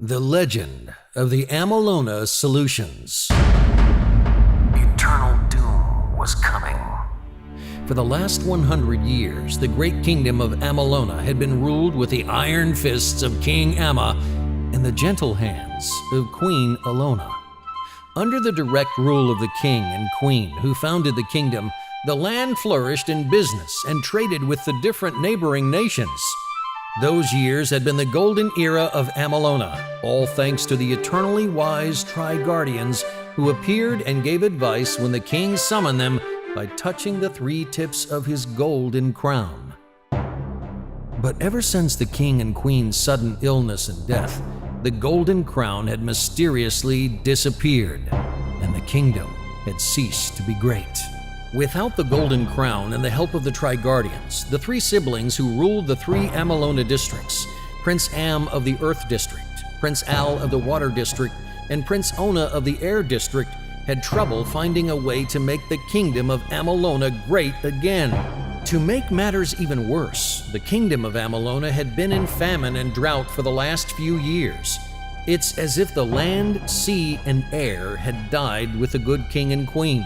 The Legend of the Amalona Solutions. Eternal doom was coming. For the last 100 years, the great kingdom of Amalona had been ruled with the iron fists of King Amma and the gentle hands of Queen Alona. Under the direct rule of the king and queen who founded the kingdom, the land flourished in business and traded with the different neighboring nations. Those years had been the golden era of Amalona, all thanks to the eternally wise Tri-Guardians who appeared and gave advice when the king summoned them by touching the three tips of his golden crown. But ever since the king and queen's sudden illness and death, the golden crown had mysteriously disappeared, and the kingdom had ceased to be great. Without the golden crown and the help of the Tri-Guardians, the three siblings who ruled the three Amalona districts, Prince Am of the Earth District, Prince Al of the Water District, and Prince Ona of the Air District, had trouble finding a way to make the kingdom of Amalona great again. To make matters even worse, the kingdom of Amalona had been in famine and drought for the last few years. It's as if the land, sea, and air had died with the good king and queen.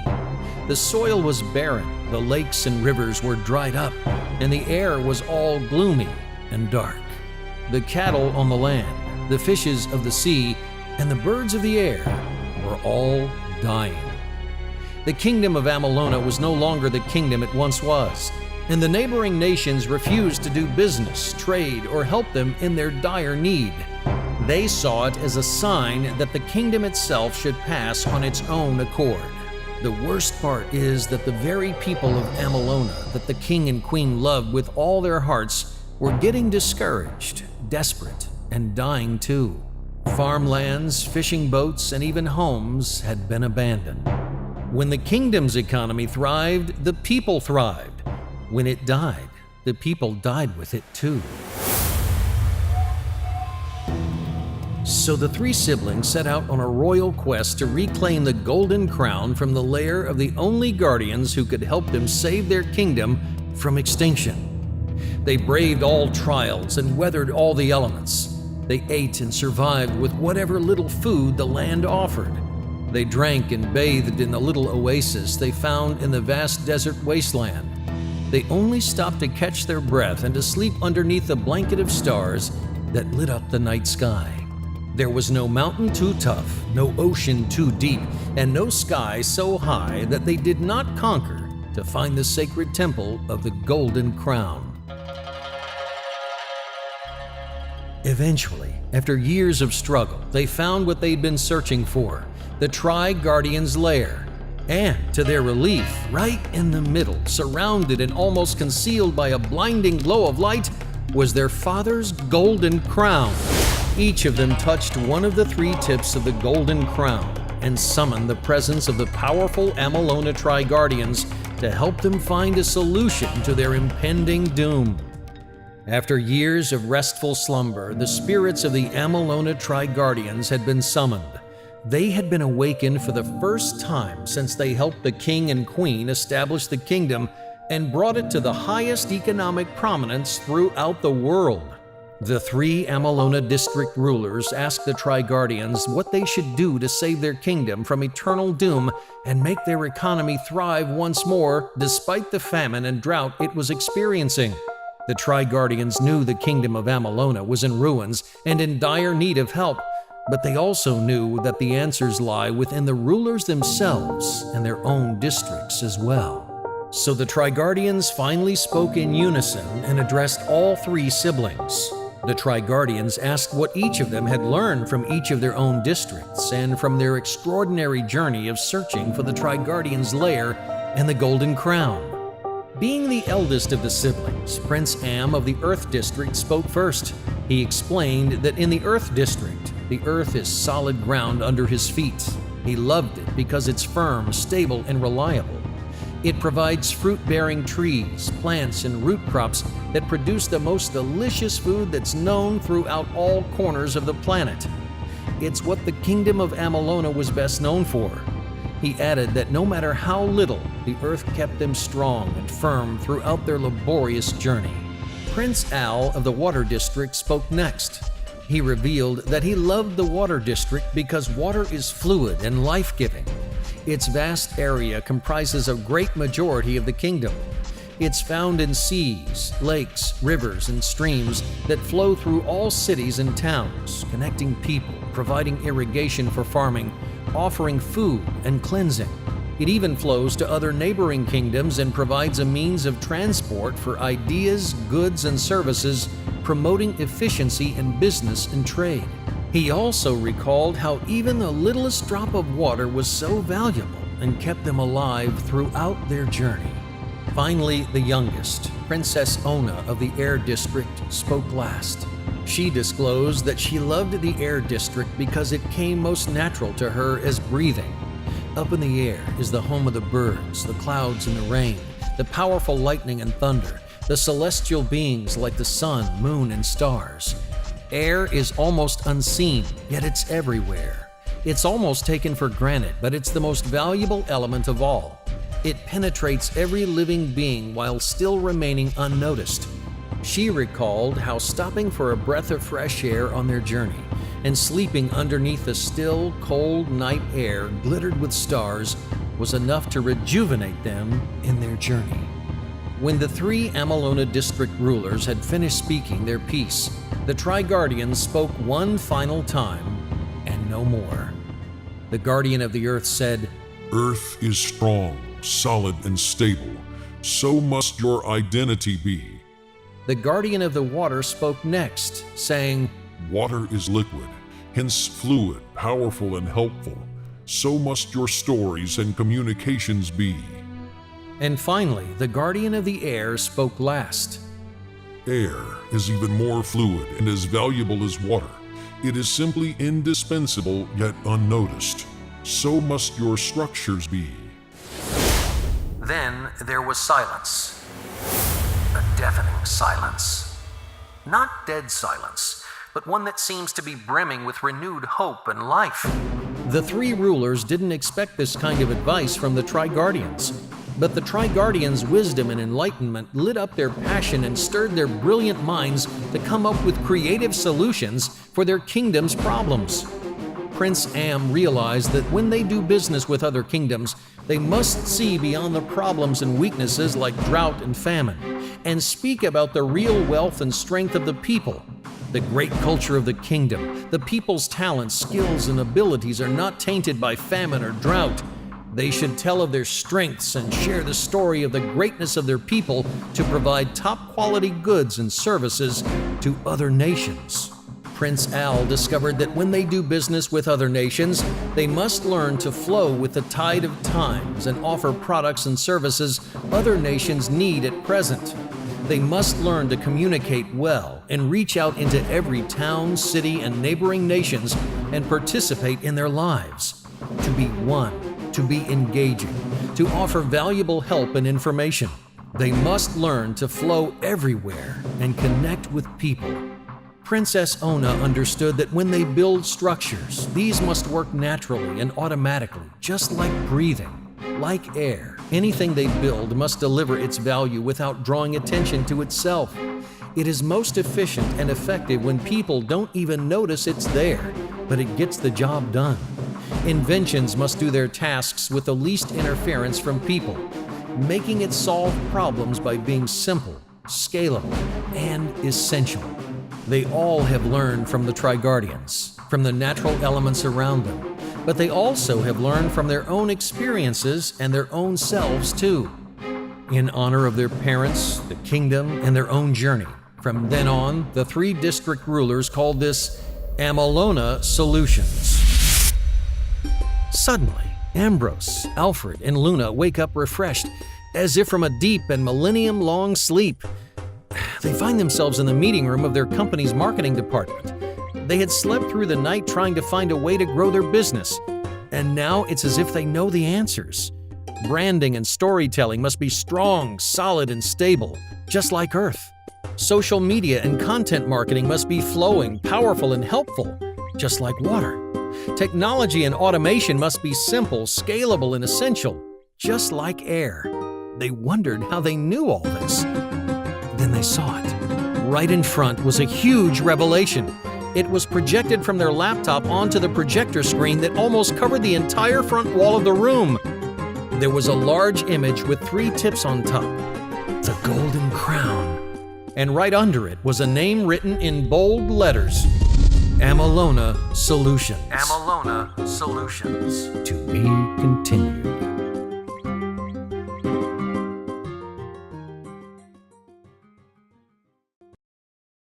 The soil was barren, the lakes and rivers were dried up, and the air was all gloomy and dark. The cattle on the land, the fishes of the sea, and the birds of the air were all dying. The kingdom of Amalona was no longer the kingdom it once was, and the neighboring nations refused to do business, trade, or help them in their dire need. They saw it as a sign that the kingdom itself should pass on its own accord. The worst part is that the very people of Amalona that the king and queen loved with all their hearts were getting discouraged, desperate, and dying too. Farmlands, fishing boats, and even homes had been abandoned. When the kingdom's economy thrived, the people thrived. When it died, the people died with it too. So the three siblings set out on a royal quest to reclaim the golden crown from the lair of the only guardians who could help them save their kingdom from extinction. They braved all trials and weathered all the elements. They ate and survived with whatever little food the land offered. They drank and bathed in the little oasis they found in the vast desert wasteland. They only stopped to catch their breath and to sleep underneath the blanket of stars that lit up the night sky. There was no mountain too tough, no ocean too deep, and no sky so high that they did not conquer to find the sacred temple of the Golden Crown. Eventually, after years of struggle, they found what they'd been searching for, the Tri-Guardian's lair. And, to their relief, right in the middle, surrounded and almost concealed by a blinding glow of light, was their father's golden crown. Each of them touched one of the three tips of the golden crown and summoned the presence of the powerful Amalona Tri-Guardians to help them find a solution to their impending doom. After years of restful slumber, the spirits of the Amalona Tri-Guardians had been summoned. They had been awakened for the first time since they helped the king and queen establish the kingdom and brought it to the highest economic prominence throughout the world. The three Amalona district rulers asked the Tri-Guardians what they should do to save their kingdom from eternal doom and make their economy thrive once more despite the famine and drought it was experiencing. The Tri-Guardians knew the kingdom of Amalona was in ruins and in dire need of help, but they also knew that the answers lie within the rulers themselves and their own districts as well. So the Tri-Guardians finally spoke in unison and addressed all three siblings. The Tri-Guardians asked what each of them had learned from each of their own districts and from their extraordinary journey of searching for the Tri-Guardian's lair and the Golden Crown. Being the eldest of the siblings, Prince Am of the Earth District spoke first. He explained that in the Earth District, the earth is solid ground under his feet. He loved it because it's firm, stable, and reliable. It provides fruit-bearing trees, plants, and root crops that produce the most delicious food that's known throughout all corners of the planet. It's what the kingdom of Amalona was best known for. He added that no matter how little, the earth kept them strong and firm throughout their laborious journey. Prince Al of the Water District spoke next. He revealed that he loved the water district because water is fluid and life-giving. Its vast area comprises a great majority of the kingdom. It's found in seas, lakes, rivers, and streams that flow through all cities and towns, connecting people, providing irrigation for farming, offering food and cleansing. It even flows to other neighboring kingdoms and provides a means of transport for ideas, goods, and services, promoting efficiency in business and trade. He also recalled how even the littlest drop of water was so valuable and kept them alive throughout their journey. Finally, the youngest, Princess Ona of the Air District, spoke last. She disclosed that she loved the Air District because it came most natural to her as breathing. Up in the air is the home of the birds, the clouds and the rain, the powerful lightning and thunder, the celestial beings like the sun, moon, and stars. Air is almost unseen, yet it's everywhere. It's almost taken for granted, but it's the most valuable element of all. It penetrates every living being while still remaining unnoticed. She recalled how stopping for a breath of fresh air on their journey and sleeping underneath the still, cold night air glittered with stars was enough to rejuvenate them in their journey. When the three Amalona district rulers had finished speaking their piece, the Tri-Guardians spoke one final time and no more. The Guardian of the Earth said, "Earth is strong, solid, and stable. So must your identity be." The Guardian of the Water spoke next, saying, "Water is liquid, hence fluid, powerful, and helpful. So must your stories and communications be." And finally, the Guardian of the Air spoke last. "Air is even more fluid and as valuable as water. It is simply indispensable yet unnoticed. So must your structures be." Then there was silence. A deafening silence. Not dead silence, but one that seems to be brimming with renewed hope and life. The three rulers didn't expect this kind of advice from the Tri-Guardians, but the Tri-Guardians' wisdom and enlightenment lit up their passion and stirred their brilliant minds to come up with creative solutions for their kingdom's problems. Prince Am realized that when they do business with other kingdoms, they must see beyond the problems and weaknesses like drought and famine, and speak about the real wealth and strength of the people. The great culture of the kingdom, the people's talents, skills, and abilities are not tainted by famine or drought. They should tell of their strengths and share the story of the greatness of their people to provide top-quality goods and services to other nations. Prince Al discovered that when they do business with other nations, they must learn to flow with the tide of times and offer products and services other nations need at present. They must learn to communicate well and reach out into every town, city, and neighboring nations and participate in their lives. To be one, to be engaging, to offer valuable help and information. They must learn to flow everywhere and connect with people. Princess Ona understood that when they build structures, these must work naturally and automatically, just like breathing. Like air, anything they build must deliver its value without drawing attention to itself. It is most efficient and effective when people don't even notice it's there, but it gets the job done. Inventions must do their tasks with the least interference from people, making it solve problems by being simple, scalable, and essential. They all have learned from the Tri-Guardians, from the natural elements around them, but they also have learned from their own experiences and their own selves too. In honor of their parents, the kingdom, and their own journey, from then on, the three district rulers called this Amalona Solutions. Suddenly, Ambrose, Alfred, and Luna wake up refreshed, as if from a deep and millennium-long sleep. They find themselves in the meeting room of their company's marketing department. They had slept through the night trying to find a way to grow their business, and now it's as if they know the answers. Branding and storytelling must be strong, solid, and stable, just like Earth. Social media and content marketing must be flowing, powerful, and helpful, just like water. Technology and automation must be simple, scalable, and essential, just like air. They wondered how they knew all this. Then they saw it. Right in front was a huge revelation. It was projected from their laptop onto the projector screen that almost covered the entire front wall of the room. There was a large image with 3 tips on top, the golden crown. And right under it was a name written in bold letters, Amalona Solutions. Amalona Solutions. To be continued.